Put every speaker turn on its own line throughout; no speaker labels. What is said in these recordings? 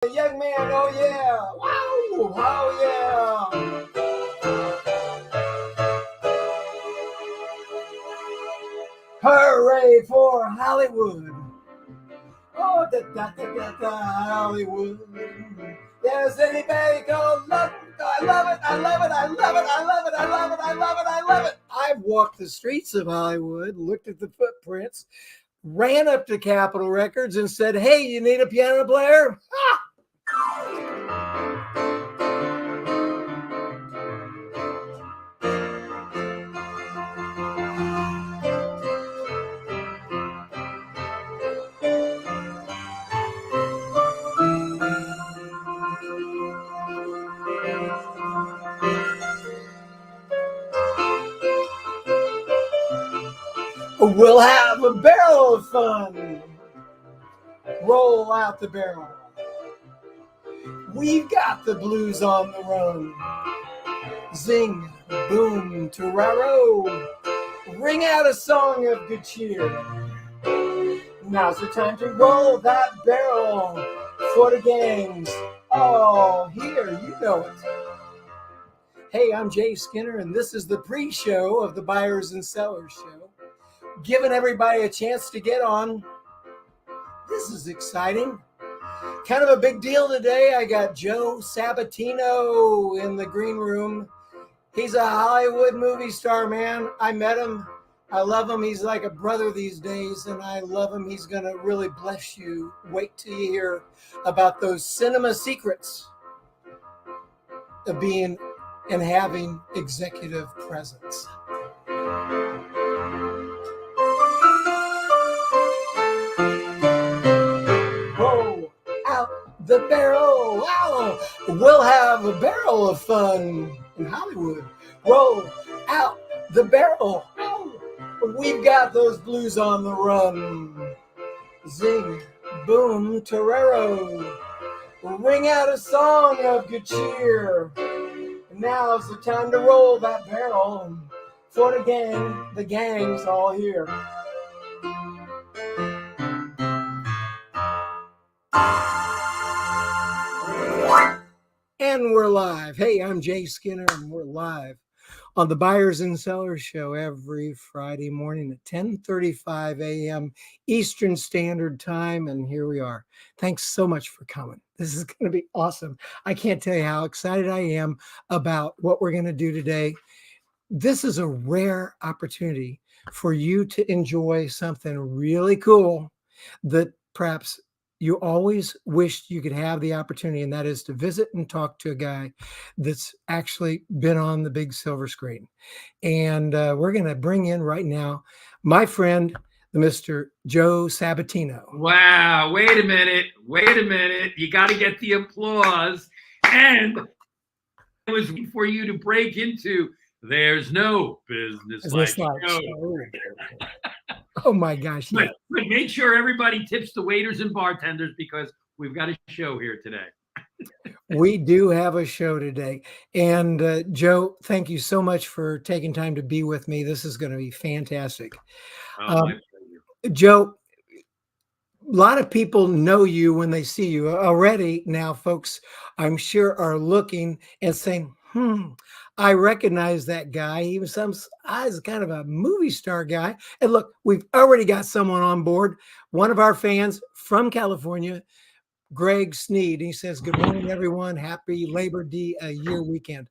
Young man, oh yeah! Wow! Oh yeah! Hooray for Hollywood! Oh, Hollywood! There's anybody called love? I love it! I love it! I love it! I love it! I love it! I love it! I love it! I've walked the streets of Hollywood, looked at the footprints, ran up to Capitol Records and said, "Hey, you need a piano player?" Ah! We'll have a barrel of fun. Roll out the barrel. We've got the blues on the run. Zing, boom, tararo. Ring out a song of good cheer. Now's the time to roll that barrel for the gangs. Oh, here, you know it. Hey, I'm Jay Skinner, and this is the pre-show of the Buyers and Sellers Show. Giving everybody a chance to get on. This is exciting. Kind of a big deal today. I got Joe Sabatino in the green room. He's a Hollywood movie star, man. I met him. I love him. He's like a brother these days, and I love him. He's going to really bless you. Wait till you hear about those cinema secrets of being and having executive presence. Roll out the barrel. Wow. We'll have a barrel of fun in Hollywood. Roll out the barrel. Wow. We've got those blues on the run. Zing, boom, tararo. Ring out a song of good cheer. Now's the time to roll that barrel for the gang. The gang's all here. And we're live. Hey, I'm Jay Skinner, and we're live on the Buyers and Sellers Show every Friday morning at 10:35 a.m. Eastern Standard Time. And here we are. Thanks so much for coming. This is going to be awesome. I can't tell you how excited I am about what we're going to do today. This is a rare opportunity for you to enjoy something really cool that perhaps you always wished you could have the opportunity, and that is to visit and talk to a guy that's actually been on the big silver screen. And we're going to bring in right now my friend, Mr. Joe Sabatino.
Wow, wait a minute. You got to get the applause. And it was for you to break into there's no business like show.
Oh my gosh.
But make sure everybody tips the waiters and bartenders because we've got a show here today.
We do have a show today. And Joe, thank you so much for taking time to be with me. This is going to be fantastic. Joe, a lot of people know you when they see you already. Now, folks, I'm sure are looking and saying, I recognize that guy. He was kind of a movie star guy. And look, we've already got someone on board. One of our fans from California, Greg Sneed. He says, "Good morning, everyone. Happy Labor Day year weekend."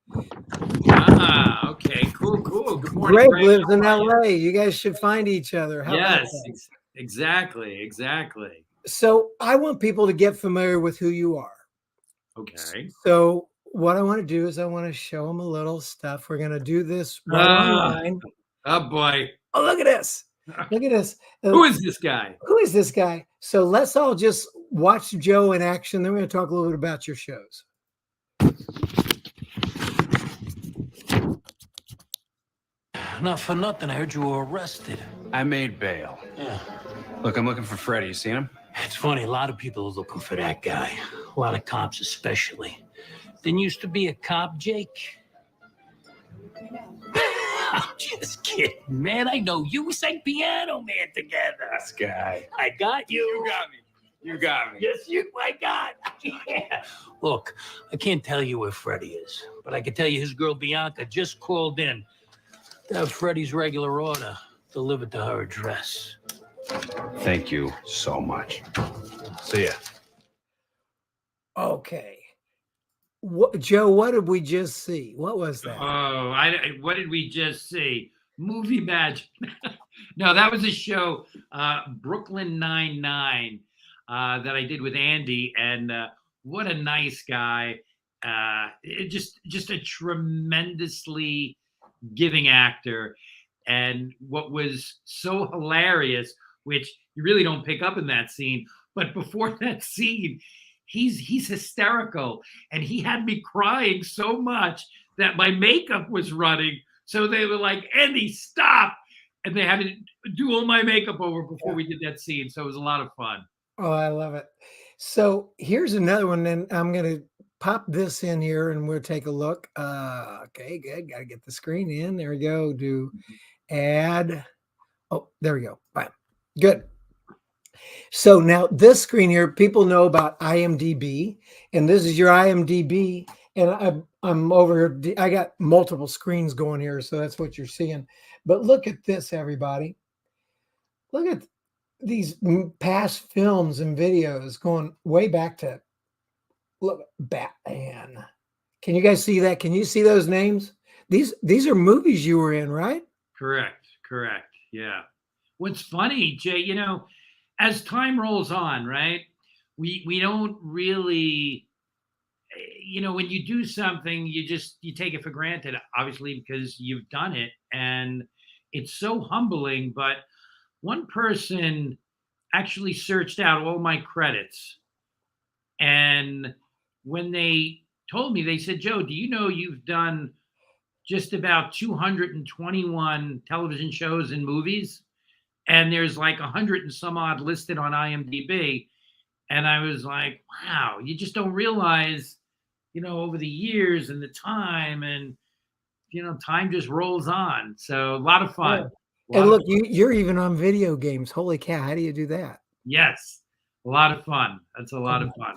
Okay, cool. Good morning,
Greg lives in LA. You guys should find each other.
Yes, exactly.
So I want people to get familiar with who you are.
Okay.
So what I want to do is I want to show them a little stuff. We're going to do this right online.
Oh boy.
Oh, look at this. Look at this.
Who is this guy? So let's all just watch Joe in action. Then we're going to talk a little bit about your shows.
Not for nothing, I heard you were arrested.
I made bail.
Yeah.
Look, I'm looking for Freddie. You seen him?
It's funny, a lot of people are looking for that guy. A lot of cops especially. Didn't used to be a cop, Jake? I'm just kidding, man. I know you. We sang piano, man, together.
This guy.
I got you.
You got me. You got me.
Yes, my God. Yeah. Look, I can't tell you where Freddie is, but I can tell you his girl Bianca just called in to have Freddie's regular order delivered to her address.
Thank you so much. See ya.
Okay. Joe, what did we just see? What was that?
Oh, what did we just see? Movie magic. No, that was a show, Brooklyn Nine-Nine, that I did with Andy, and what a nice guy. Just a tremendously giving actor. And what was so hilarious, which you really don't pick up in that scene, but before that scene, he's hysterical, and he had me crying so much that my makeup was running. So they were like, Andy, stop. And they had to do all my makeup over before we did that scene. So it was a lot of fun.
Oh, I love it. So here's another one. And I'm going to pop this in here and we'll take a look. Okay, good. Got to get the screen in. There we go. Do add. Oh, there we go. Bye. Good. So now this screen here, people know about IMDb, and this is your IMDb. And I'm over here. I got multiple screens going here, so that's what you're seeing. But look at this, everybody. Look at these past films and videos going way back to, look, Batman. Can you guys see that? Can you see those names? These are movies you were in, right?
Correct. Yeah. What's funny, Jay, as time rolls on, right? We don't really, when you do something, you take it for granted, obviously, because you've done it, and it's so humbling. But one person actually searched out all my credits, and when they told me, they said, Joe, do you know you've done just about 221 television shows and movies? And there's like 100 and some odd listed on IMDb. And I was like, wow, you just don't realize, over the years and the time, and, time just rolls on. So a lot of fun.
Yeah. And look, you're even on video games. Holy cow. How do you do that?
Yes. A lot of fun. That's a lot of fun.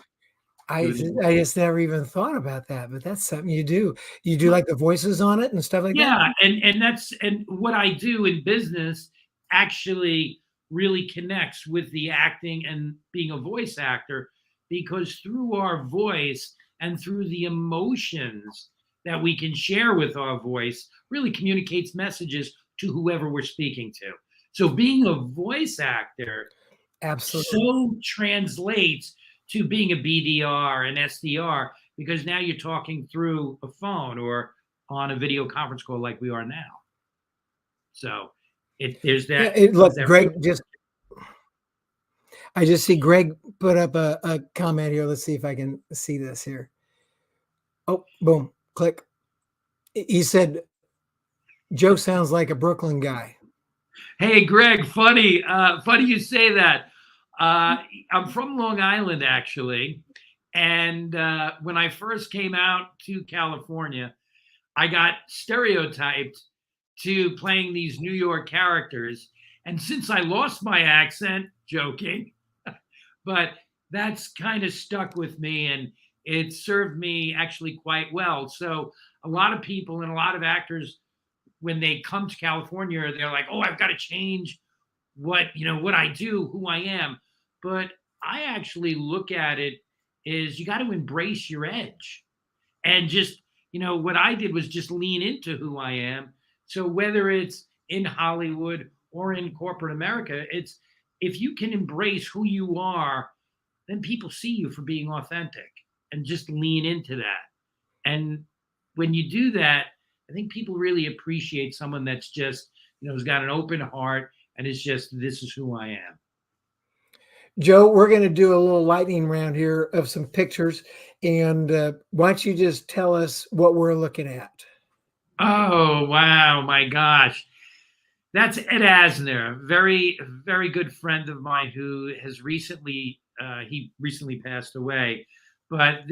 I just never even thought about that, but that's something you do. You do like the voices on it and stuff like that?
Yeah. And what I do in business actually really connects with the acting and being a voice actor, because through our voice and through the emotions that we can share with our voice really communicates messages to whoever we're speaking to. So being a voice actor
absolutely
so translates to being a BDR and SDR, because now you're talking through a phone or on a video conference call like we are now. So there's that.
Look, Greg I just see Greg put up a comment here. Let's see if I can see this here. Oh, boom, click. He said, Joe sounds like a Brooklyn guy.
Hey, Greg, funny you say that. I'm from Long Island, actually. And when I first came out to California, I got stereotyped to playing these New York characters. And since I lost my accent, joking, but that's kind of stuck with me, and it served me actually quite well. So a lot of people and a lot of actors, when they come to California, they're like, oh, I've got to change what I do, who I am. But I actually look at it is you got to embrace your edge, and just, what I did was just lean into who I am. So whether it's in Hollywood or in corporate America, it's, if you can embrace who you are, then people see you for being authentic, and just lean into that. And when you do that, I think people really appreciate someone that's just, has got an open heart and is just, this is who I am.
Joe, we're going to do a little lightning round here of some pictures. And why don't you just tell us what we're looking at?
Oh, wow. My gosh. That's Ed Asner, very, very good friend of mine who has recently passed away. But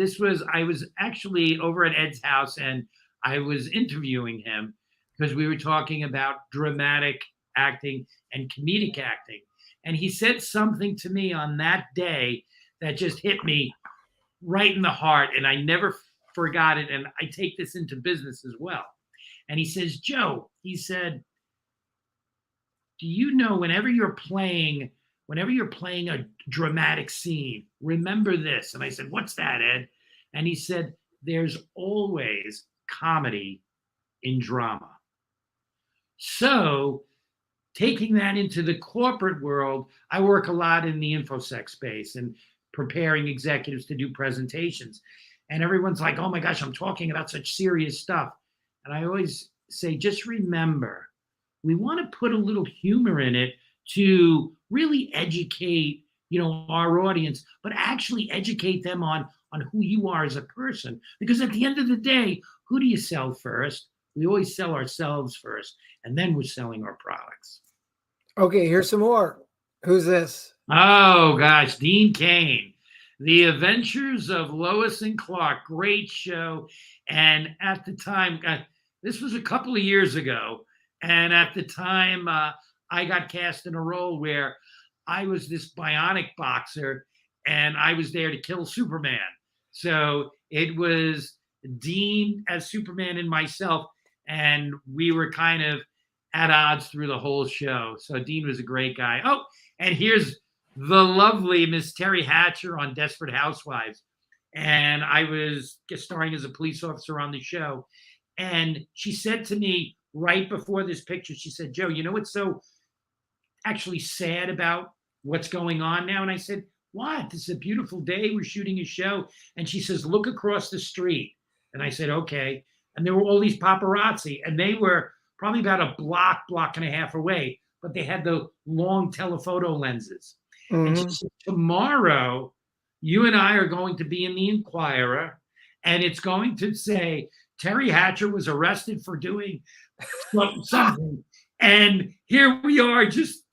I was actually over at Ed's house, and I was interviewing him because we were talking about dramatic acting and comedic acting. And he said something to me on that day that just hit me right in the heart. And I never forgot it. And I take this into business as well. And he says, Joe, he said, do you know whenever you're playing a dramatic scene, remember this? And I said, what's that, Ed? And he said, there's always comedy in drama. So taking that into the corporate world, I work a lot in the InfoSec space and preparing executives to do presentations. And everyone's like, oh my gosh, I'm talking about such serious stuff. And I always say, just remember, we want to put a little humor in it to really educate, our audience, but actually educate them on who you are as a person. Because at the end of the day, who do you sell first? We always sell ourselves first, and then we're selling our products.
Okay, here's some more. Who's this?
Oh, gosh, Dean Cain. The Adventures of Lois and Clark. Great show. And at the time, this was a couple of years ago, and at the time, I got cast in a role where I was this bionic boxer, and I was there to kill Superman. So it was Dean as Superman and myself, and we were kind of at odds through the whole show. So Dean was a great guy. Oh, and here's the lovely Miss Terry Hatcher on Desperate Housewives. And I was starring as a police officer on the show. And she said to me right before this picture, she said, Joe, you know what's so actually sad about what's going on now? And I said, what? This is a beautiful day. We're shooting a show. And she says, look across the street. And I said, okay. And there were all these paparazzi, and they were probably about a block and a half away, but they had the long telephoto lenses. Mm-hmm. And she said, tomorrow, you and I are going to be in the Inquirer, and it's going to say, Terry Hatcher was arrested for doing something. And here we are just,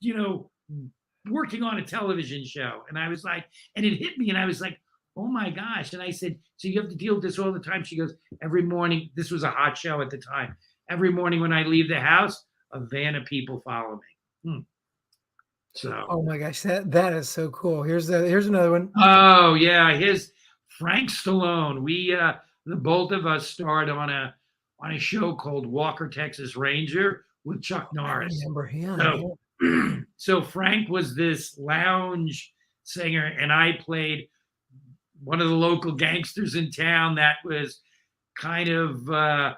working on a television show. And I was like, and it hit me, and I was like, oh my gosh. And I said, so you have to deal with this all the time? She goes, every morning, this was a hot show at the time. Every morning when I leave the house, a van of people follow me. So. Oh
my gosh, that is so cool. Here's another one.
Oh yeah, here's Frank Stallone. We the both of us starred on a show called Walker, Texas Ranger with Chuck Norris.
I remember him.
So Frank was this lounge singer, and I played one of the local gangsters in town that was kind of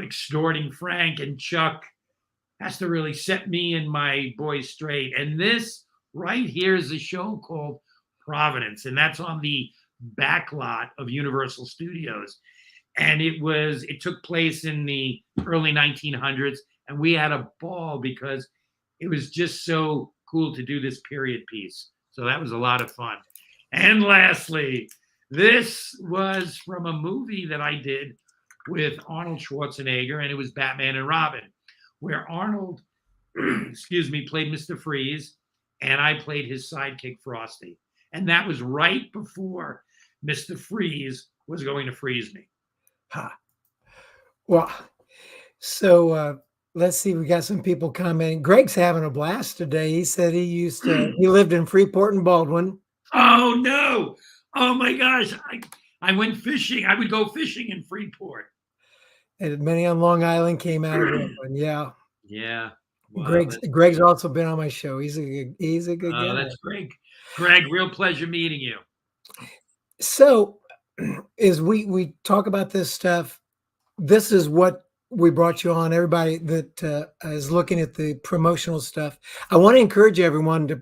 extorting Frank, and Chuck has to really set me and my boys straight. And this right here is a show called Providence, and that's on the back lot of Universal Studios. And it took place in the early 1900s, and we had a ball because it was just so cool to do this period piece. So that was a lot of fun. And lastly, this was from a movie that I did with Arnold Schwarzenegger, and it was Batman and Robin, where Arnold, played Mr. Freeze, and I played his sidekick, Frosty. And that was right before Mr. Freeze was going to freeze me.
Huh. Well, so let's see. We got some people commenting. Greg's having a blast today. He said he lived in Freeport and Baldwin.
Oh, no. Oh, my gosh. I went fishing. I would go fishing in Freeport.
And many on Long Island came out of it. Yeah.
Yeah.
Wow, Greg's also been on my show. He's a good guy.
That's Greg. Greg, real pleasure meeting you.
So as we talk about this stuff, this is what we brought you on. Everybody that is looking at the promotional stuff, I want to encourage everyone to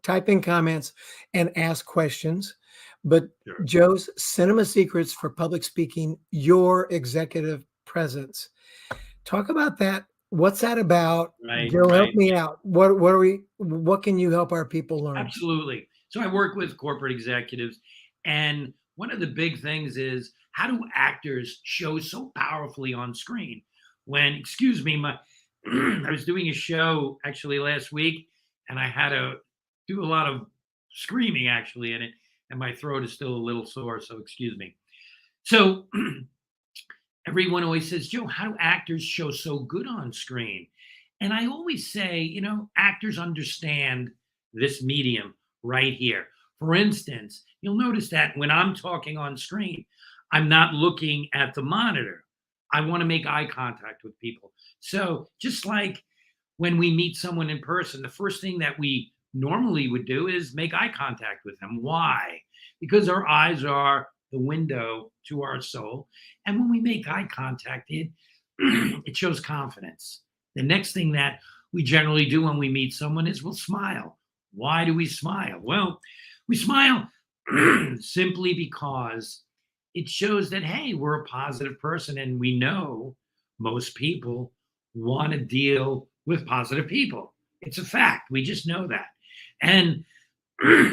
type in comments and ask questions. But sure. Joe's Cinema Secrets for Public Speaking, Your Executive Presence. Talk about that. What's that about? Joe, help me out. What can you help our people learn?
Absolutely. So I work with corporate executives, and one of the big things is, how do actors show so powerfully on screen? When, I was doing a show actually last week, and I had to do a lot of screaming actually in it, and my throat is still a little sore, so excuse me. So everyone always says, Joe, how do actors show so good on screen? And I always say, actors understand this medium right here. For instance, you'll notice that when I'm talking on screen, I'm not looking at the monitor. I want to make eye contact with people. So just like when we meet someone in person, the first thing that we normally would do is make eye contact with them. Why? Because our eyes are the window to our soul. And when we make eye contact, it shows confidence. The next thing that we generally do when we meet someone is we'll smile. Why do we smile? Well, we smile simply because it shows that, hey, we're a positive person, and we know most people want to deal with positive people. It's a fact. We just know that. And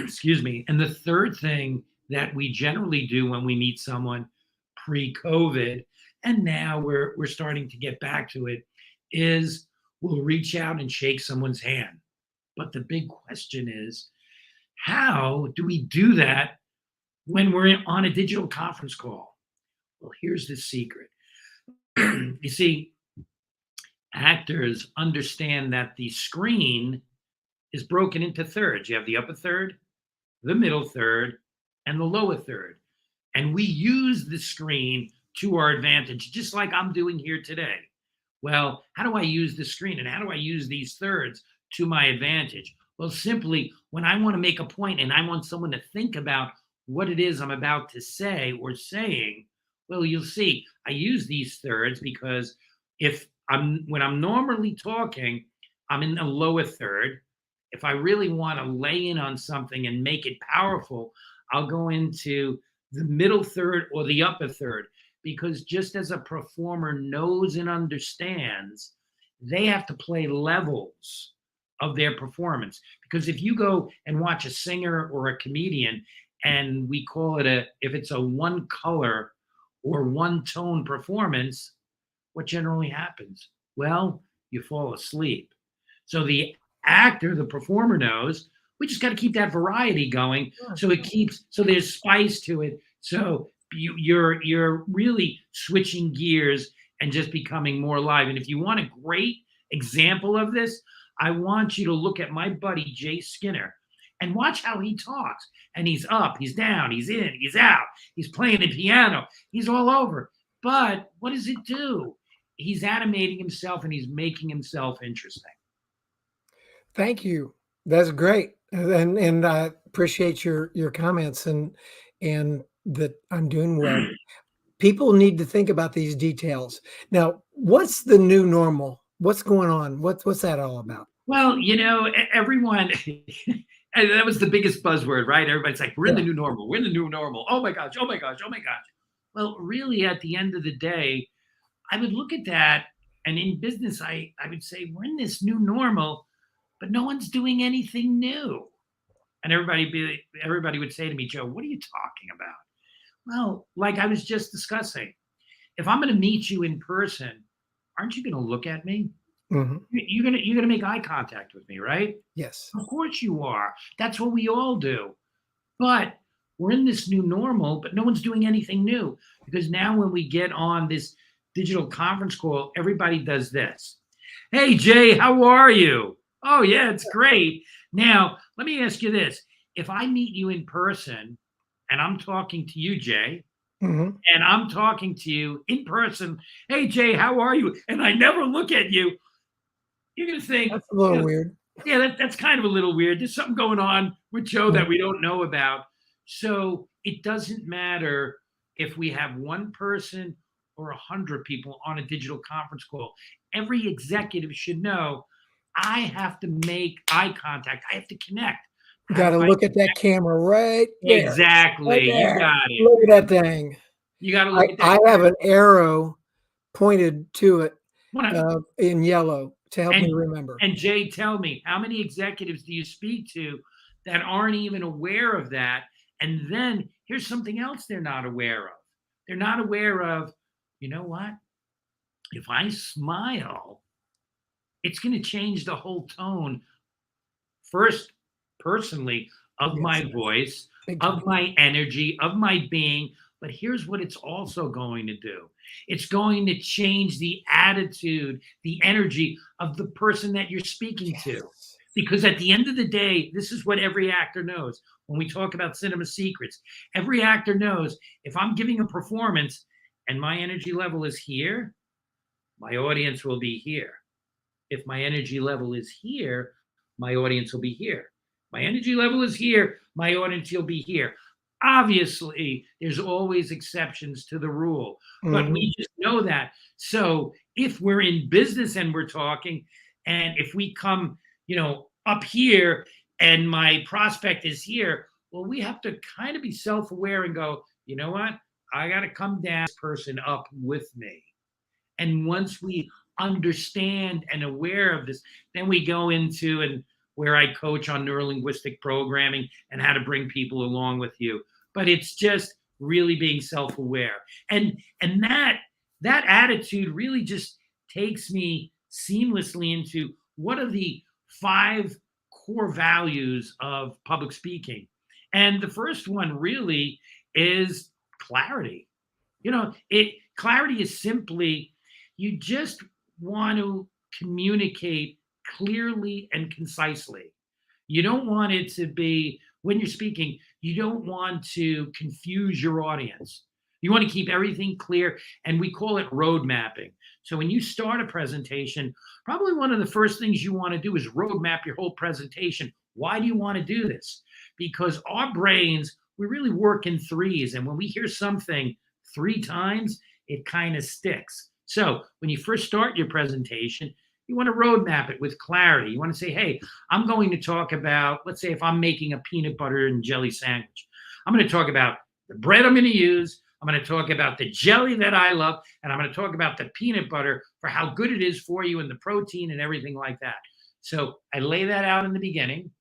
excuse me. And the third thing that we generally do when we meet someone pre-COVID, and now we're starting to get back to it, is we'll reach out and shake someone's hand. But the big question is, how do we do that when we're on a digital conference call? Well, here's the secret. You see, actors understand that the screen is broken into thirds. You have the upper third, the middle third, and the lower third. And we use the screen to our advantage, just like I'm doing here today. Well, how do I use the screen, and how do I use these thirds to my advantage? Well, simply when I want to make a point and I want someone to think about what it is I'm about to say or saying, well, you'll see I use these thirds because when I'm normally talking, I'm in the lower third. If I really want to lay in on something and make it powerful, I'll go into the middle third or the upper third, because just as a performer knows and understands, they have to play levels of their performance. Because if you go and watch a singer or a comedian, and we call it if it's a one color or one tone performance, what generally happens? Well, you fall asleep. So the actor, the performer knows we just got to keep that variety going. So there's spice to it. So you're really switching gears and just becoming more alive. And if you want a great example of this, I want you to look at my buddy Jay Skinner and watch how he talks. And he's up, he's down, he's in, he's out, he's playing the piano, he's all over. But what does it do? He's animating himself and he's making himself interesting.
Thank you. That's great. And I appreciate your comments and that I'm doing well. People need to think about these details. Now, what's the new normal? What's going on? What's that all about?
Well, everyone, and that was the biggest buzzword, right? Everybody's like, we're in the new normal. We're in the new normal. Oh my gosh. Oh my gosh. Oh my gosh. Well, really, at the end of the day, I would look at that, and in business, I would say we're in this new normal, but no one's doing anything new. And everybody would say to me, Joe, what are you talking about? Well, like I was just discussing, if I'm going to meet you in person, aren't you going to look at me?
Mm-hmm.
You're gonna make eye contact with me, right?
Yes.
Of course you are. That's what we all do. But we're in this new normal, but no one's doing anything new, because now when we get on this digital conference call, everybody does this. Hey, Jay, how are you? Oh, yeah, it's great. Now, let me ask you this. If I meet you in person and I'm talking to you, Jay,
mm-hmm.
and I'm talking to you in person, hey, Jay, how are you? And I never look at you, you're going to think,
that's a little weird.
Yeah, that's kind of a little weird. There's something going on with Joe that we don't know about. So it doesn't matter if we have one person or 100 people on a digital conference call. Every executive should know I have to make eye contact. I have to connect.
You got to look at that camera right there.
Exactly.
Right there.
You got it.
Look at that thing.
You got to look at that.
I have an arrow pointed to it in yellow to help me remember.
And Jay, tell me, how many executives do you speak to that aren't even aware of that? And then here's something else they're not aware of. They're not aware of, you know what? If I smile, it's going to change the whole tone, first, personally, of my voice, of my energy, of my being. But here's what it's also going to do. It's going to change the attitude, the energy of the person that you're speaking to. Because at the end of the day, this is what every actor knows. When we talk about cinema secrets, every actor knows if I'm giving a performance and my energy level is here, my audience will be here. If my energy level is here, my audience will be here. My energy level is here, my audience will be here. Obviously, there's always exceptions to the rule, but we just know that. So if we're in business and we're talking, and if we come, up here and my prospect is here, well, we have to kind of be self-aware and go, you know what? I got to come down this person up with me. And once we understand and aware of this, then we go into and where I coach on neurolinguistic programming and how to bring people along with you. But it's just really being self-aware. And that attitude really just takes me seamlessly into what are the 5 core values of public speaking. And the first one really is clarity. Clarity is simply, you just want to communicate clearly and concisely. You don't want it to be, when you're speaking, you don't want to confuse your audience. You want to keep everything clear, and we call it road mapping. So when you start a presentation, probably one of the first things you want to do is road map your whole presentation. Why do you want to do this? Because our brains, we really work in threes, and when we hear something 3 times, it kind of sticks. So when you first start your presentation, you want to roadmap it with clarity. You want to say, hey, I'm going to talk about, let's say if I'm making a peanut butter and jelly sandwich, I'm going to talk about the bread I'm going to use. I'm going to talk about the jelly that I love, and I'm going to talk about the peanut butter for how good it is for you and the protein and everything like that. So I lay that out in the beginning.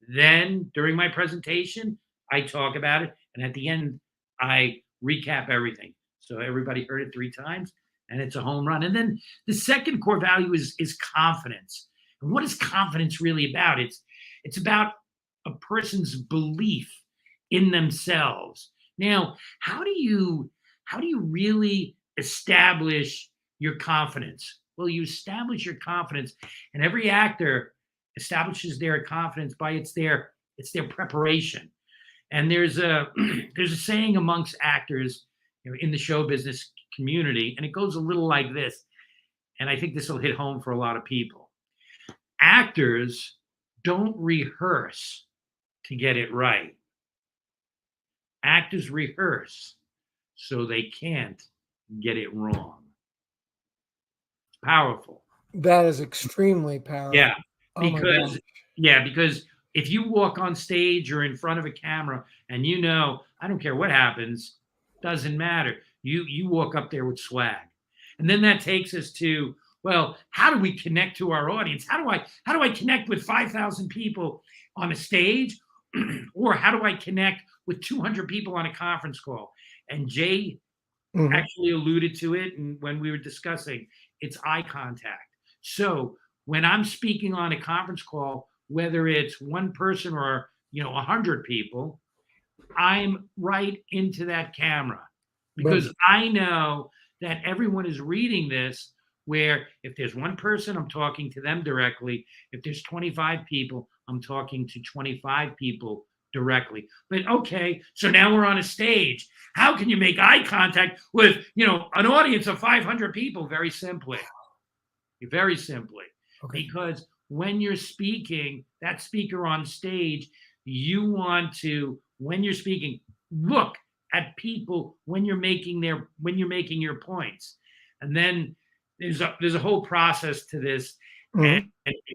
Then during my presentation, I talk about it. And at the end, I recap everything. So everybody heard it 3 times. And it's a home run. And then the second core value is confidence. And what is confidence really about? It's about a person's belief in themselves. Now, how do you really establish your confidence? Well, you establish your confidence, and every actor establishes their confidence by it's their preparation. And there's a saying amongst actors, in the show business community, and it goes a little like this, and I think this will hit home for a lot of people. Actors don't rehearse to get it right. Actors rehearse so they can't get it wrong. It's powerful.
That is extremely powerful.
Yeah, because if you walk on stage or in front of a camera and I don't care what happens, doesn't matter. You walk up there with swag. And then that takes us to, well, how do we connect to our audience? How do I connect with 5,000 people on a stage? Or how do I connect with 200 people on a conference call? And Jay actually alluded to it, and when we were discussing, it's eye contact. So when I'm speaking on a conference call, whether it's one person or 100 people, I'm right into that camera. Because I know that everyone is reading this, where if there's one person, I'm talking to them directly. If there's 25 people, I'm talking to 25 people directly. But okay, so now we're on a stage. How can you make eye contact with, an audience of 500 people? Very simply. Okay. Because when you're speaking, that speaker on stage, you want to, when you're speaking, look at people when you're making your points. And then there's a whole process to this. And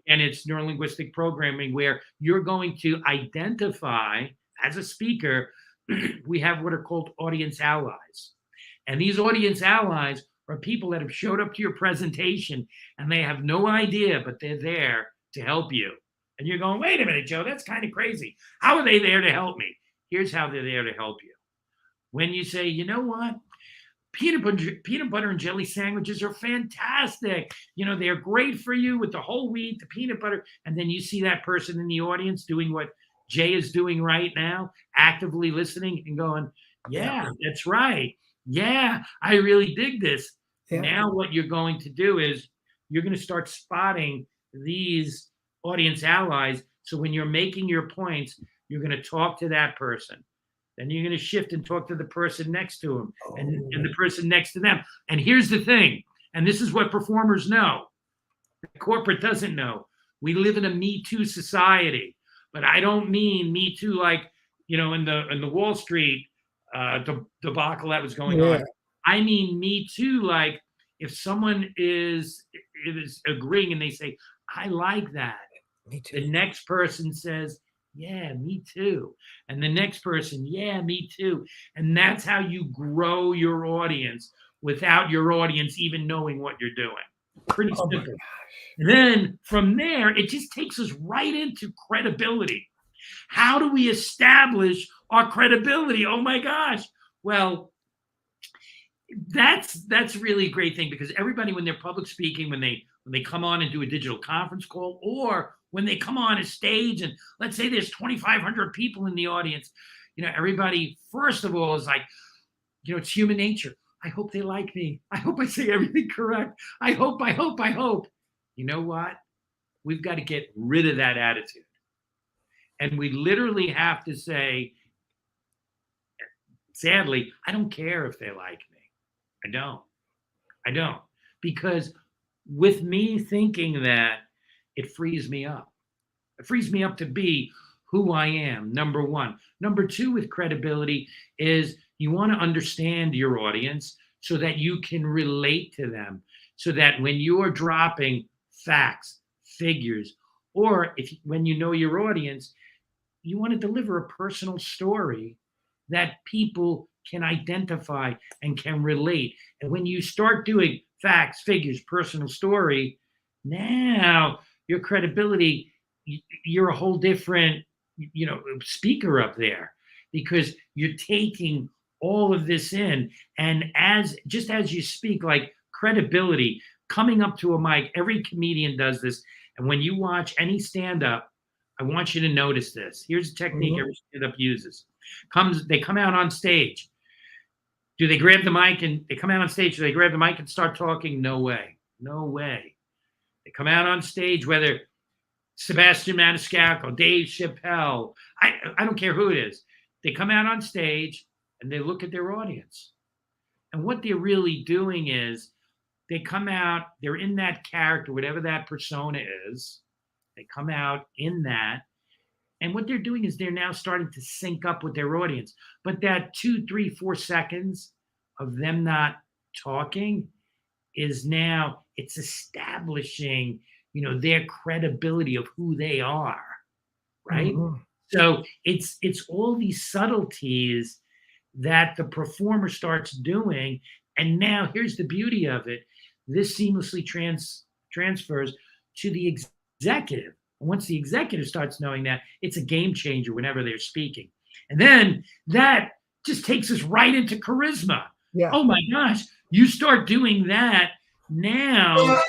it's neurolinguistic programming, where you're going to identify, as a speaker, we have what are called audience allies. And these audience allies are people that have showed up to your presentation and they have no idea, but they're there to help you. And you're going, wait a minute, Joe, that's kind of crazy. How are they there to help me? Here's how they're there to help you. When you say, you know what? Peanut butter and jelly sandwiches are fantastic. They're great for you with the whole wheat, the peanut butter. And then you see that person in the audience doing what Jay is doing right now, actively listening and going, yeah, that's right. Yeah, I really dig this. Yeah. Now what you're going to do is you're going to start spotting these audience allies. So when you're making your points, you're going to talk to that person. Then you're going to shift and talk to the person next to him and the person next to them. And here's the thing, and this is what performers know. The corporate doesn't know. We live in a Me Too society, but I don't mean Me Too like, in the Wall Street debacle that was going on. I mean Me Too like if someone is agreeing and they say, I like that.
Me too.
The next person says, yeah, me too. And the next person, yeah, me too. And that's how you grow your audience without your audience even knowing what you're doing. Pretty simple. And then from there, it just takes us right into credibility. How do we establish our credibility? Oh my gosh. Well, that's really a great thing, because everybody, when they're public speaking, when they come on and do a digital conference call, or when they come on a stage and let's say there's 2,500 people in the audience, everybody, first of all, is like, it's human nature. I hope they like me. I hope I say everything correct. I hope. You know what? We've got to get rid of that attitude. And we literally have to say, sadly, I don't care if they like me. I don't. Because with me thinking that, it frees me up. It frees me up to be who I am, number one. Number two, with credibility, is you want to understand your audience so that you can relate to them, so that when you are dropping facts, figures, or when you know your audience, you want to deliver a personal story that people can identify and can relate. And when you start doing facts, figures, personal story, now your credibility, you're a whole different, speaker up there, because you're taking all of this in. And as you speak, like credibility, coming up to a mic, every comedian does this. And when you watch any stand-up, I want you to notice this. Here's a technique every stand-up uses. They come out on stage. Do they grab the mic and they come out on stage? Do they grab the mic and start talking? No way. They come out on stage, whether Sebastian Maniscalco, Dave Chappelle, I don't care who it is. They come out on stage and they look at their audience. And what they're really doing is they come out, they're in that character, whatever that persona is. They come out in that. And what they're doing is they're now starting to sync up with their audience. But that 2, 3, 4 seconds of them not talking is now, it's establishing, their credibility of who they are, right? So it's all these subtleties that the performer starts doing. And now here's the beauty of it. This seamlessly transfers to the executive. And once the executive starts knowing that, it's a game changer whenever they're speaking. And then that just takes us right into charisma.
Yeah.
Oh my gosh, you start doing that now.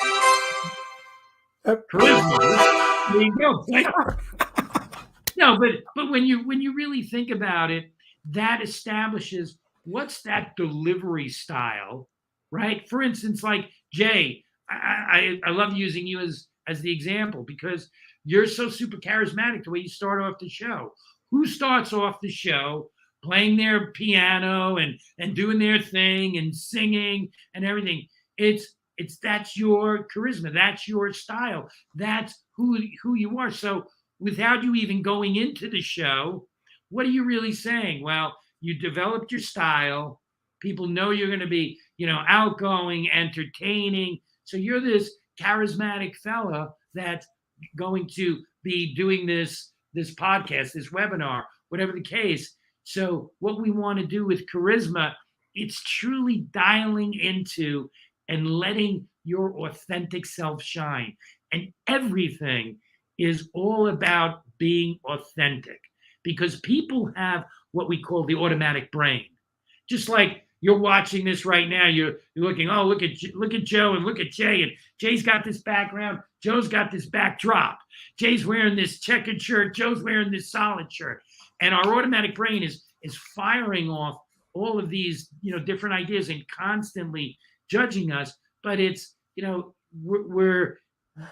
Charisma. There you go. No, but when you really think about it, that establishes what's that delivery style, right? For instance, like Jay, I love using you as the example, because you're so super charismatic the way you start off the show. Who starts off the show playing their piano and doing their thing and singing and everything? That's your charisma. That's your style. That's who you are. So without you even going into the show, what are you really saying? Well, you developed your style. People know you're going to be, outgoing, entertaining. So you're this charismatic fella that's going to be doing this podcast, this webinar, whatever the case. So what we want to do with charisma, it's truly dialing into and letting your authentic self shine. And everything is all about being authentic, because people have what we call the automatic brain. Just like you're watching this right now, you're looking, oh, look at Joe and look at Jay, and Jay's got this background, Joe's got this backdrop, Jay's wearing this checkered shirt, Joe's wearing this solid shirt. And our automatic brain is firing off all of these, different ideas and constantly judging us. But it's,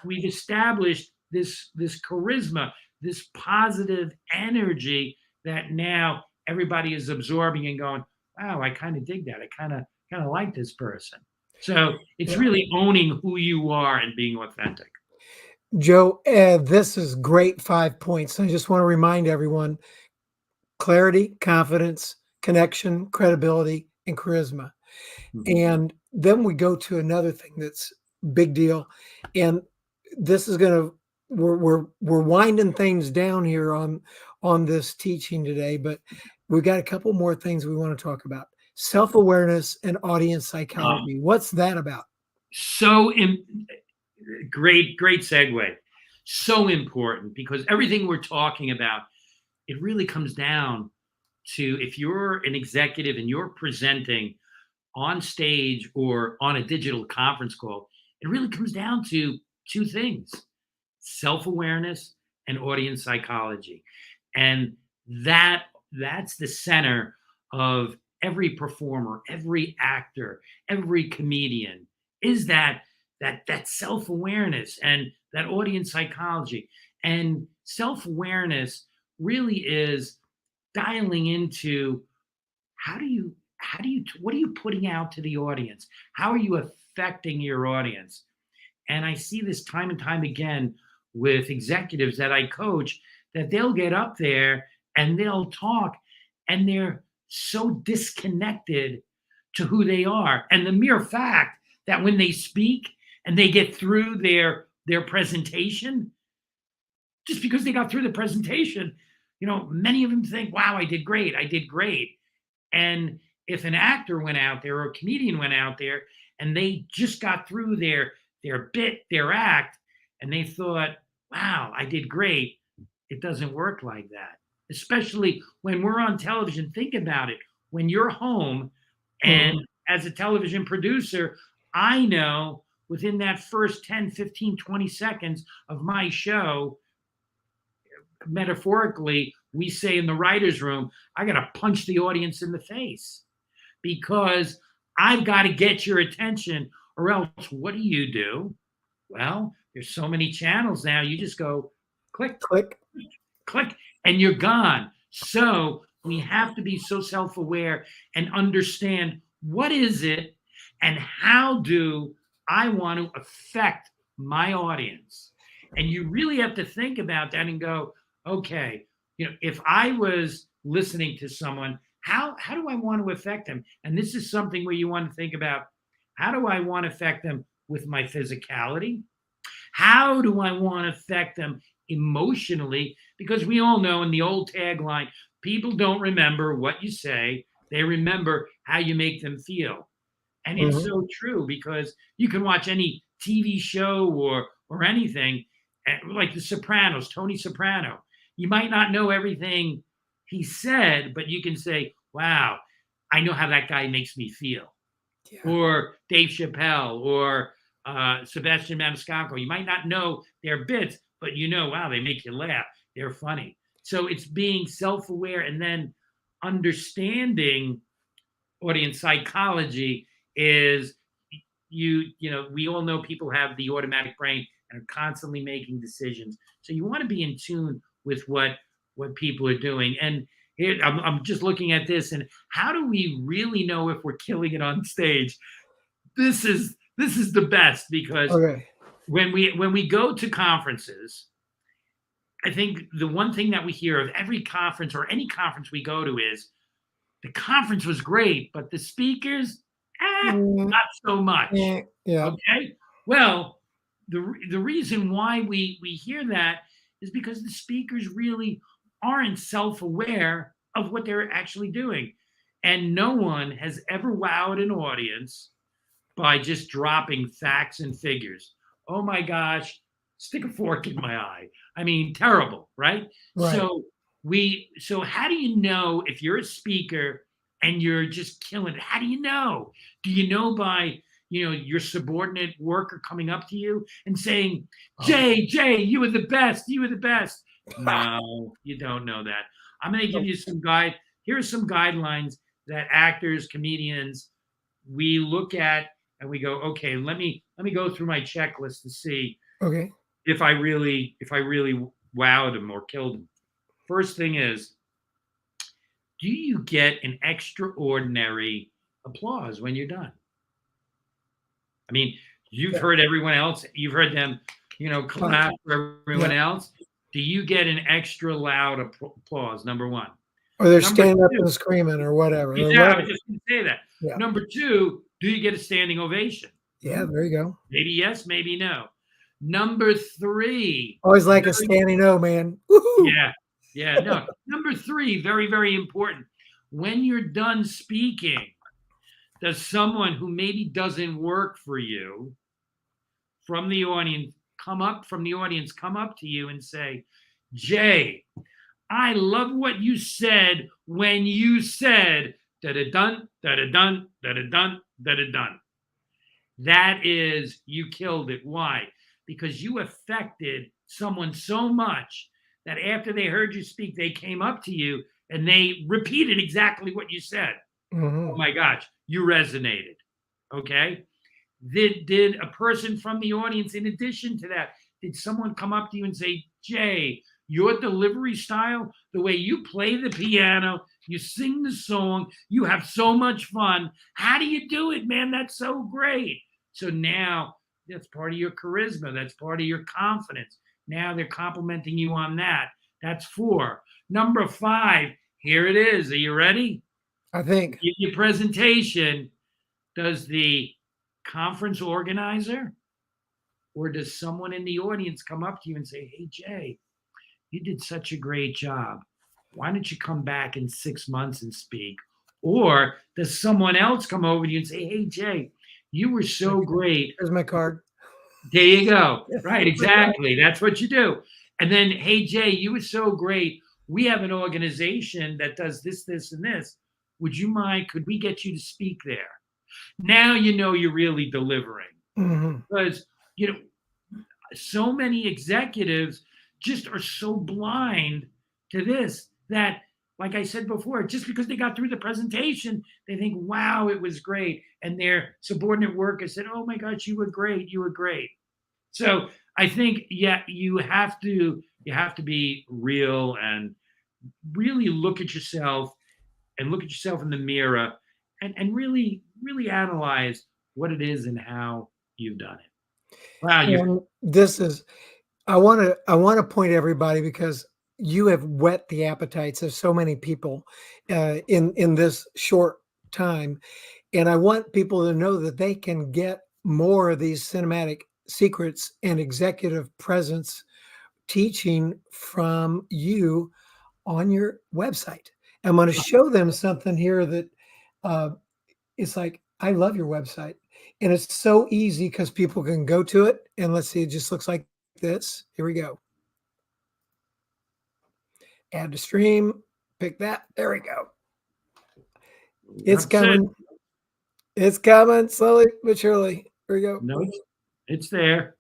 we've established this charisma, this positive energy that now everybody is absorbing and going, wow, I kind of dig that. I kind of like this person. So it's really owning who you are and being authentic.
Joe, this is great 5 points. I just want to remind everyone: clarity, confidence, connection, credibility, and charisma. And then we go to another thing that's big deal. And this is we're winding things down here on this teaching today, but we've got a couple more things we want to talk about. Self-awareness and audience psychology. What's that about?
So great segue. So important, because everything we're talking about, it really comes down to, if you're an executive and you're presenting on stage or on a digital conference call, it really comes down to two things: self-awareness and audience psychology. And that's the center of every performer, every actor, every comedian, is that self-awareness and that audience psychology. And self-awareness really is dialing into what are you putting out to the audience? How are you affecting your audience? And I see this time and time again with executives that I coach, that they'll get up there and they'll talk and they're so disconnected to who they are. And the mere fact that when they speak and they get through their presentation, just because they got through the presentation, many of them think, wow, I did great. And if an actor went out there or a comedian went out there and they just got through their bit, their act, and they thought, wow, I did great, it doesn't work like that. Especially when we're on television. Think about it. When you're home, and as a television producer, I know within that first 10, 15, 20 seconds of my show, metaphorically, we say in the writer's room, I got to punch the audience in the face, because I've got to get your attention, or else what do? Well, there's so many channels now. You just go click, click, click, and you're gone. So we have to be so self-aware and understand, what is it and how do I want to affect my audience? And you really have to think about that and go, okay, if I was listening to someone, how do I want to affect them? And this is something where you want to think about, how do I want to affect them with my physicality? How do I want to affect them emotionally? Because we all know, in the old tagline, people don't remember what you say, they remember how you make them feel. And it's so true, because you can watch any TV show or anything, like The Sopranos, Tony Soprano. You might not know everything he said, but you can say, wow, I know how that guy makes me feel. Yeah. Or Dave Chappelle, or Sebastian Maniscalco. You might not know their bits, but wow, they make you laugh. They're funny. So it's being self-aware and then understanding audience psychology is, we all know people have the automatic brain and are constantly making decisions. So you want to be in tune with what people are doing. And here, I'm just looking at this, and how do we really know if we're killing it on stage? This is the best, because when we go to conferences, I think the one thing that we hear of every conference, or any conference we go to, is the conference was great, but the speakers, not so much. Yeah. Okay. Well, the reason why we hear that is because the speakers really aren't self-aware of what they're actually doing. And no one has ever wowed an audience by just dropping facts and figures. Oh my gosh, stick a fork in my eye. I mean, terrible, right? So how do you know if you're a speaker and you're just killing it? How do you know? Do you know by your subordinate worker coming up to you and saying, Jay, you were the best. No, you don't know that. I'm going to give you here are some guidelines that actors, comedians, we look at and we go, okay, let me go through my checklist to see if I really wowed him or killed him. First thing is, do you get an extraordinary applause when you're done? I mean, you've heard everyone else. You've heard them, clap for everyone else. Do you get an extra loud applause? Number one.
Or they're standing up and screaming or whatever.
Yeah, I was just going to say that.
Yeah.
Number two, do you get a standing ovation?
Yeah, there you go.
Maybe yes, maybe no. Number three.
Always like a standing O, man. Woo-hoo.
Yeah, no. Number three, very, very important. When you're done speaking, does someone who maybe doesn't work for you from the audience come up to you and say, Jay, I love what you said when you said da-da-dun, da-da-dun, da-da-dun, da-da-dun. That is, you killed it. Why? Because you affected someone so much that after they heard you speak, they came up to you and they repeated exactly what you said.
Mm-hmm.
Oh my gosh, you resonated. Okay. Did a person from the audience, in addition to that, did someone come up to you and say, Jay, your delivery style, the way you play the piano, you sing the song, you have so much fun. How do you do it, man? That's so great. So now that's part of your charisma. That's part of your confidence. Now they're complimenting you on that. That's 4. Number 5, here it is. Are you ready?
I think.
Your presentation, does the conference organizer or does someone in the audience come up to you and say, hey, Jay, you did such a great job. Why don't you come back in 6 months and speak? Or does someone else come over to you and say, hey, Jay, you were so great.
Here's my card.
There you go. Right, exactly. That's what you do. And then, hey, Jay, you were so great. We have an organization that does this, this, and this. Would you mind? Could we get you to speak there? Now you know you're really delivering.
Mm-hmm.
Because, so many executives just are so blind to this that, like I said before, just because they got through the presentation, they think, wow, it was great. And their subordinate worker said, oh my gosh, you were great. You were great. So I think, you have to be real and really look at yourself and look at yourself in the mirror and really, really analyze what it is and how you've done it. Wow.
And this is, I want to point everybody, because you have whet the appetites of so many people in this short time. And I want people to know that they can get more of these cinematic secrets and executive presence teaching from you on your website. I'm going to show them something here that it's like, I love your website. And it's so easy because people can go to it. And let's see, it just looks like this. Here we go. Add to stream, pick that. There we go. It's coming. It's coming slowly but surely. Here we go.
No, it's there.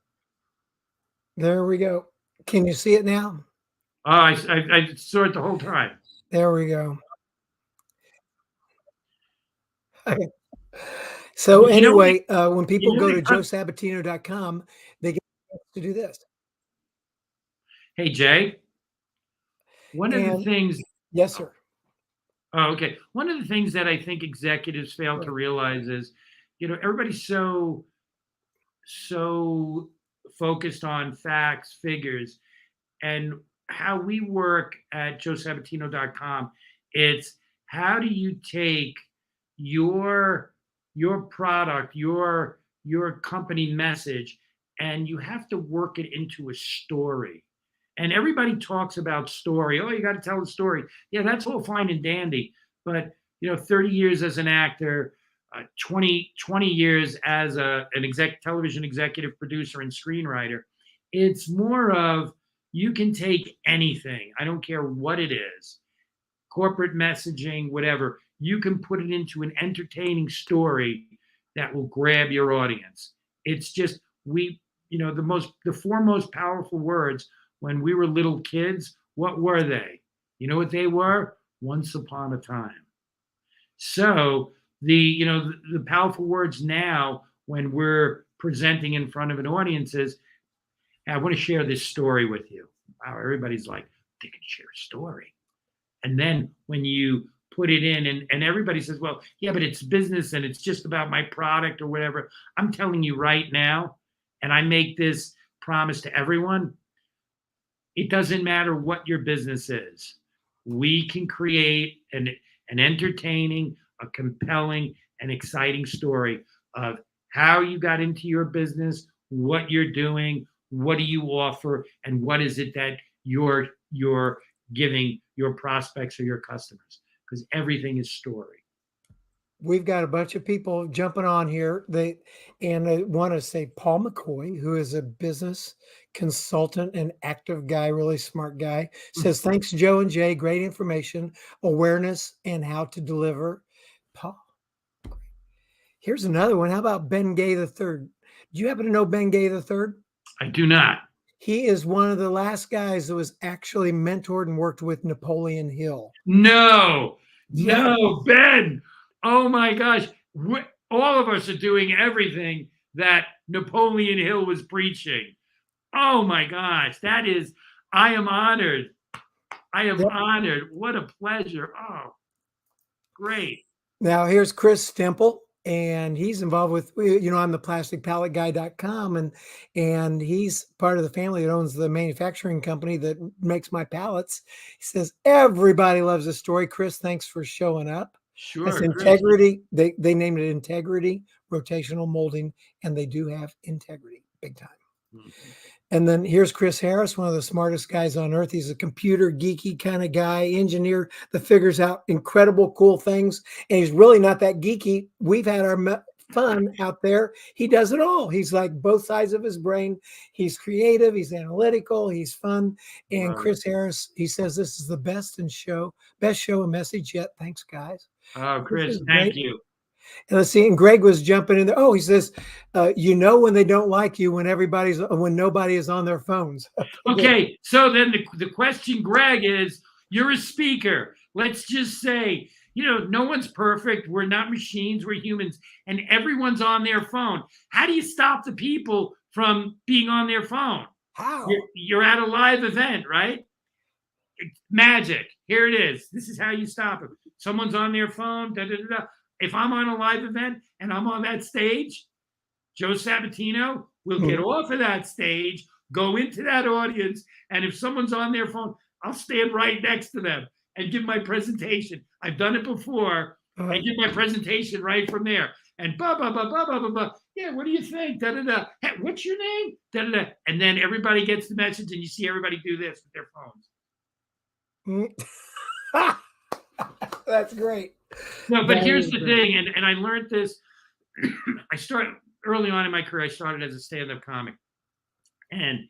There we go. Can you see it now?
Oh, I saw it the whole time.
There we go. Okay. So anyway, when people go to joesabatino.com, they get to do this.
Hey, Jay. One of the things.
Yes, sir.
Oh, okay. One of the things that I think executives fail to realize is, everybody's so focused on facts, figures, and how we work at joesabatino.com. It's how do you take your product, your company message, and you have to work it into a story. And everybody talks about story. Oh, you got to tell a story. Yeah, that's all fine and dandy. But, 30 years as an actor, 20 years as television executive producer and screenwriter, it's more of, you can take anything. I don't care what it is, corporate messaging, whatever. You can put it into an entertaining story that will grab your audience. It's just, the 4 most powerful words when we were little kids, what were they? You know what they were? Once upon a time. So the powerful words now when we're presenting in front of an audience is, hey, I want to share this story with you. Wow, everybody's like, they can share a story. And then when you put it in and everybody says, well, yeah, but it's business and it's just about my product or whatever. I'm telling you right now, and I make this promise to everyone, it doesn't matter what your business is. We can create an entertaining, a compelling, and exciting story of how you got into your business, what you're doing, what do you offer, and what is it that you're giving your prospects or your customers, because everything is story.
We've got a bunch of people jumping on here. I want to say Paul McCoy, who is a business consultant and active guy, really smart guy, says, thanks, Joe and Jay. Great information, awareness, and how to deliver. Paul. Here's another one. How about Ben Gay III? Do you happen to know Ben Gay III?
I do not.
He is one of the last guys that was actually mentored and worked with Napoleon Hill.
No, Ben. Oh my gosh. All of us are doing everything that Napoleon Hill was preaching. Oh my gosh. I am honored. I am honored. What a pleasure. Oh, great.
Now here's Chris Stemple. And he's involved with, I'm the plasticpalletguy.com, and he's part of the family that owns the manufacturing company that makes my pallets. He says, everybody loves the story. Chris, thanks for showing up.
Sure.
That's integrity. They named it integrity, rotational molding, and they do have integrity big time. Mm-hmm. And then here's Chris Harris, one of the smartest guys on earth. He's a computer geeky kind of guy, engineer that figures out incredible, cool things. And he's really not that geeky. We've had our fun out there. He does it all. He's like both sides of his brain. He's creative. He's analytical. He's fun. And wow. Chris Harris, he says, this is the best show and message yet. Thanks, guys.
Oh, Chris, thank you.
And let's see. And Greg was jumping in there. Oh, he says, when they don't like you, when nobody is on their phones.
Okay. So then the question, Greg, is you're a speaker. Let's just say, no one's perfect. We're not machines. We're humans. And everyone's on their phone. How do you stop the people from being on their phone?
How?
You're at a live event, right? It's magic. Here it is. This is how you stop it. Someone's on their phone. Da, da, da, da. If I'm on a live event and I'm on that stage, Joe Sabatino will get off of that stage, go into that audience, and if someone's on their phone, I'll stand right next to them and give my presentation. I've done it before. I give my presentation right from there. And blah, blah, blah, blah, blah, blah, blah. Yeah, what do you think? Da, da, da. Hey, what's your name? Da, da, da. And then everybody gets the message, and you see everybody do this with their phones.
That's great.
No, but here's the thing, and I learned this. I started early on in my career. I started as a stand-up comic, and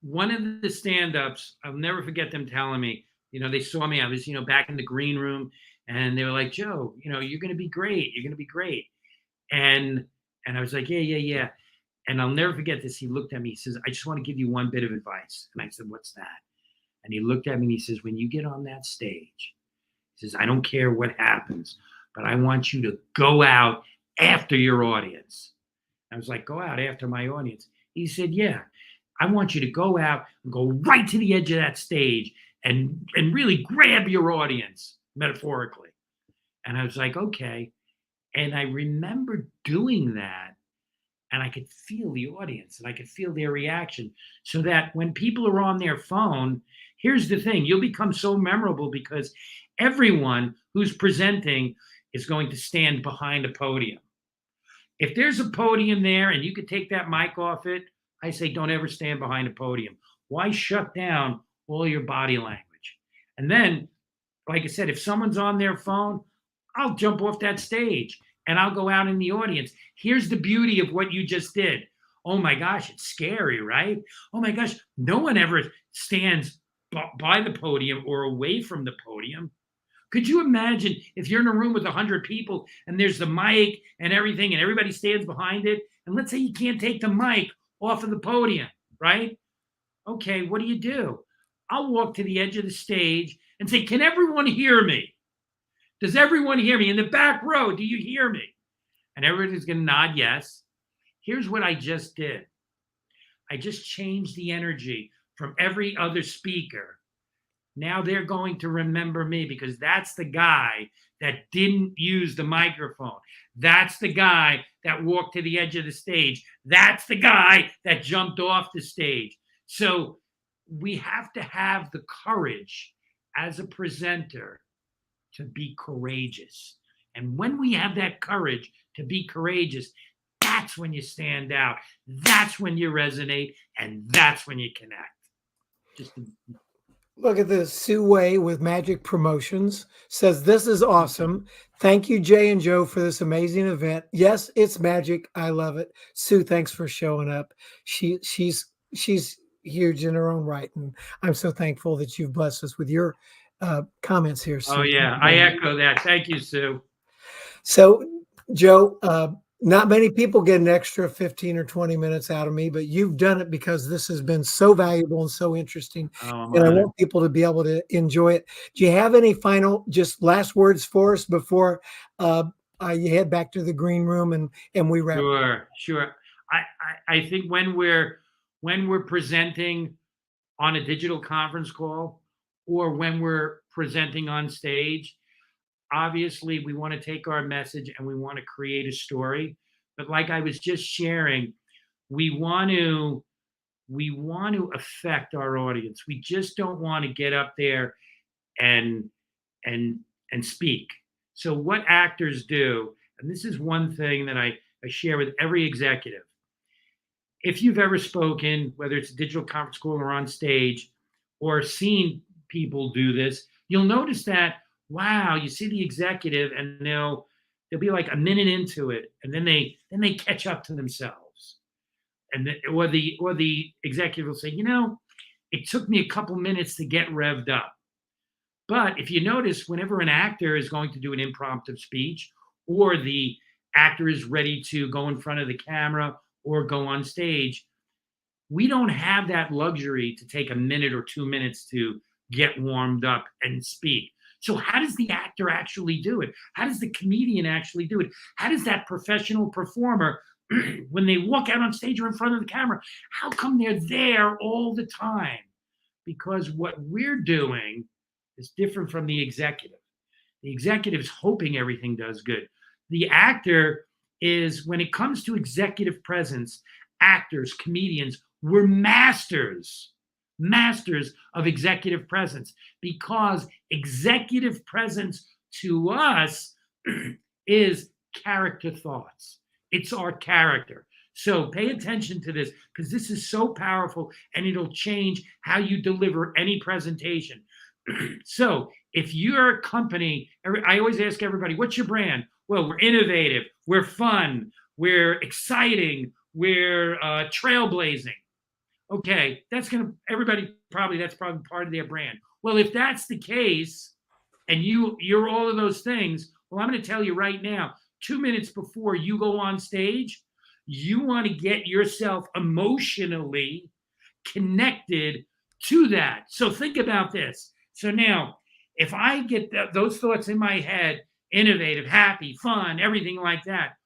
one of the stand-ups, I'll never forget them telling me, they saw me. I was, back in the green room, and they were like, Joe, you're going to be great. You're going to be great. And I was like, yeah. And I'll never forget this. He looked at me. He says, I just want to give you one bit of advice. And I said, what's that? And he looked at me and he says, when you get on that stage, he says, I don't care what happens, but I want you to go out after your audience. I was like, go out after my audience? He said, yeah, I want you to go out and go right to the edge of that stage and really grab your audience, metaphorically. And I was like, okay. And I remember doing that, and I could feel the audience and I could feel their reaction, so that when people are on their phone, here's the thing, you'll become so memorable because everyone who's presenting is going to stand behind a podium. If there's a podium there and you could take that mic off it, I say don't ever stand behind a podium. Why shut down all your body language? And then, like I said, if someone's on their phone, I'll jump off that stage and I'll go out in the audience. Here's the beauty of what you just did. Oh my gosh, it's scary, right? Oh my gosh, no one ever stands by the podium or away from the podium. Could you imagine if you're in a room with 100 people and there's the mic and everything and everybody stands behind it? And let's say you can't take the mic off of the podium, right? Okay, what do? I'll walk to the edge of the stage and say, can everyone hear me? Does everyone hear me? In the back row, do you hear me? And everybody's going to nod yes. Here's what I just did. I just changed the energy from every other speaker. Now they're going to remember me because that's the guy that didn't use the microphone. That's the guy that walked to the edge of the stage. That's the guy that jumped off the stage. So we have to have the courage as a presenter to be courageous. And when we have that courage to be courageous, that's when you stand out. That's when you resonate. And that's when you connect.
Look at this. Sue Way with Magic Promotions says, this is awesome. Thank you, Jay and Joe, for this amazing event. Yes, it's magic. I love it. Sue, thanks for showing up. She's huge in her own right. And I'm so thankful that you've blessed us with your comments here, Sue.
Oh, yeah. I echo that. Thank you, Sue.
So, Joe, not many people get an extra 15 or 20 minutes out of me, but you've done it because this has been so valuable and so interesting. And I want people to be able to enjoy it. Do you have any final, just last words for us before you head back to the green room and we wrap up?
Sure. I think when we're presenting on a digital conference call or when we're presenting on stage, obviously, we want to take our message and we want to create a story. But like I was just sharing, we want to affect our audience. We just don't want to get up there and speak. So what actors do, and this is one thing that I share with every executive. If you've ever spoken, whether it's a digital conference call or on stage, or seen people do this, you'll notice that, wow, you see the executive and they'll be like a minute into it, and then they catch up to themselves, or the executive will say, it took me a couple minutes to get revved up. But if you notice, whenever an actor is going to do an impromptu speech, or the actor is ready to go in front of the camera or go on stage, we don't have that luxury to take a minute or 2 minutes to get warmed up and speak. So how does the actor actually do it? How does the comedian actually do it? How does that professional performer, when they walk out on stage or in front of the camera, how come they're there all the time? Because what we're doing is different from the executive. The executive's hoping everything does good. The actor is, when it comes to executive presence, actors, comedians, we're masters of executive presence, because executive presence to us is character thoughts. It's our character. So pay attention to this, because this is so powerful and it'll change how you deliver any presentation. So if you're a company, I always ask everybody, what's your brand? Well, we're innovative, we're fun, we're exciting, we're trailblazing. Okay, that's probably part of their brand. Well, if that's the case, and you're all of those things, well, I'm going to tell you right now, 2 minutes before you go on stage, you want to get yourself emotionally connected to that. So think about this. So now, if I get those thoughts in my head, innovative, happy, fun, everything like that,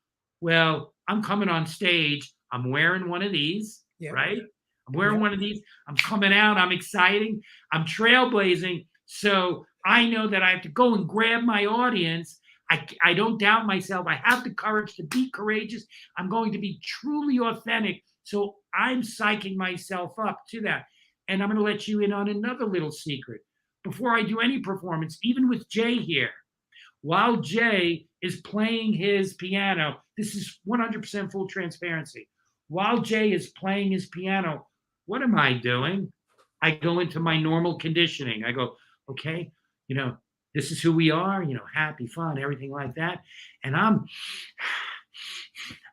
well, I'm coming on stage, I'm wearing one of these, right? I'm wearing one of these. I'm coming out. I'm exciting. I'm trailblazing. So I know that I have to go and grab my audience. I don't doubt myself. I have the courage to be courageous. I'm going to be truly authentic. So I'm psyching myself up to that. And I'm going to let you in on another little secret. Before I do any performance, even with Jay here, while Jay is playing his piano, this is 100% full transparency. While Jay is playing his piano, what am I doing? I go into my normal conditioning. I go, okay, this is who we are, happy, fun, everything like that. And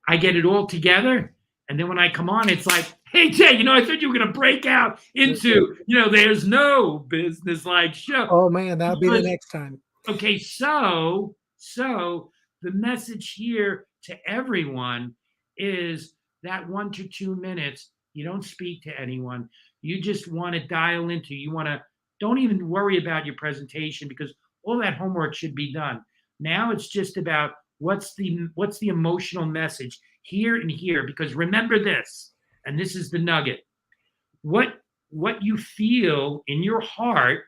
I get it all together. And then when I come on, it's like, hey, Jay, I thought you were going to break out into, there's no business like show.
Oh, man, that'll be the next time.
Okay, so the message here to everyone is that 1 to 2 minutes, you don't speak to anyone. You just want to dial into, don't even worry about your presentation, because all that homework should be done. Now it's just about what's the emotional message here and here, because remember this, and this is the nugget, what you feel in your heart,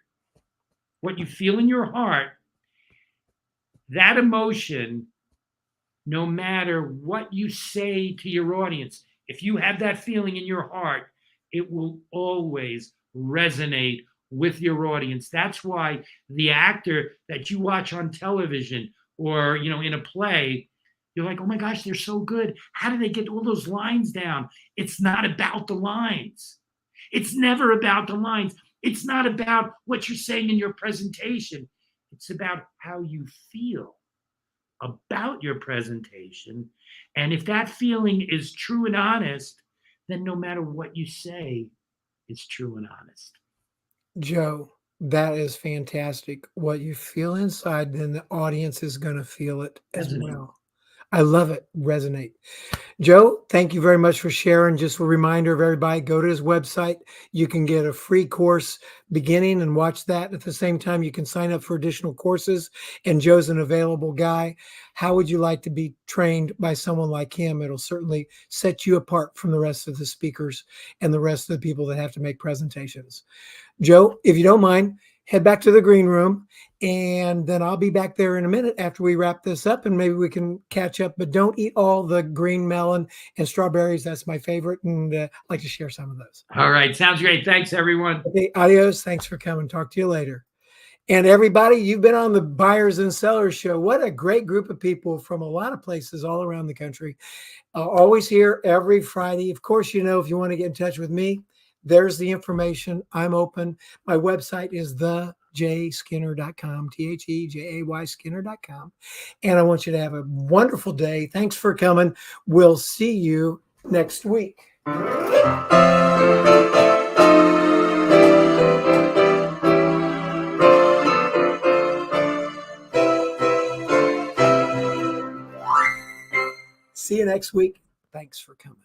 that emotion, no matter what you say to your audience, if you have that feeling in your heart, it will always resonate with your audience. That's why the actor that you watch on television or, in a play, you're like, oh my gosh, they're so good. How do they get all those lines down? It's not about the lines. It's never about the lines. It's not about what you're saying in your presentation. It's about how you feel about your presentation. And if that feeling is true and honest, then no matter what you say, it's true and honest.
Joe, that is fantastic. What you feel inside, then the audience is going to feel it as well. I love it. Resonate. Joe, thank you very much for sharing. Just a reminder of everybody, go to his website. You can get a free course beginning and watch that. At the same time, you can sign up for additional courses, and Joe's an available guy. How would you like to be trained by someone like him? It'll certainly set you apart from the rest of the speakers and the rest of the people that have to make presentations. Joe, if you don't mind, head back to the green room, and then I'll be back there in a minute after we wrap this up, and maybe we can catch up. But don't eat all the green melon and strawberries. That's my favorite, and I'd like to share some of those.
All right. Sounds great. Thanks, everyone.
Okay, adios. Thanks for coming. Talk to you later. And everybody, you've been on the Buyers and Sellers Show. What a great group of people from a lot of places all around the country. Always here every Friday. Of course, if you want to get in touch with me, there's the information. I'm open. My website is thejayskinner.com, THEJAY Skinner.com. And I want you to have a wonderful day. Thanks for coming. We'll see you next week. See you next week. Thanks for coming.